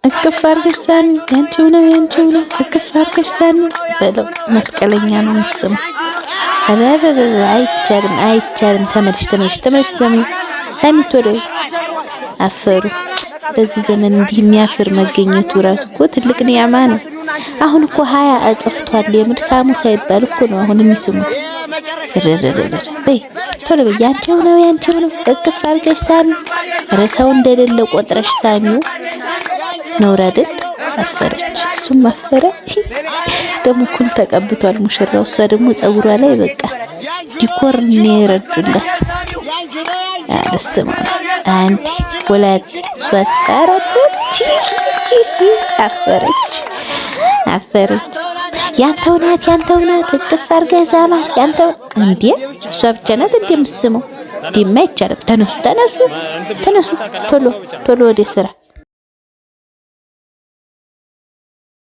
እቅፍ አድርገሽ ሳሚ ያንቺው ነው እቅፍ አድርገሽ ሳሚ በለው። መስቀለኛ ነው ምስሙ። አይቻልም። ተመለሽ ሳሚ ቶሎ አፈሩ። በዚህ ዘመን እንዲህ የሚያፍር መገኘቱ ራሱ እኮ ትልቅ ኒዕማ ነው። አሁን እኮ 20 አጠፍቷል። የምር ሳሙ ሳይባል እኮ ነው አሁን የሚስሙት። በይ ቶሎ በይ። ያንቺው ነው እቅፍ አድርገሽ ሳሚ። ረሳው እንደሌለ ቆጥረሽ ሳሚው ነው አይደል? አፈረች። እሱም አፈረ። ደግሞ ኩል ተቀብቷል ሙሽራው። እሷ ደግሞ ጸጉሯ ላይ በቃ ዲኮር ነው የረዱላት። ደስማ አንድ ሁለት ሶስት አራት አፈረች። ያንተው ናት እቅፍ አድርገህ ሳማት። ያንተው እንዴ እሷ ብቻ ናት እንደምስመው። ዲማ አይቻልም። ተነሱ ቶሎ ወደ ስራ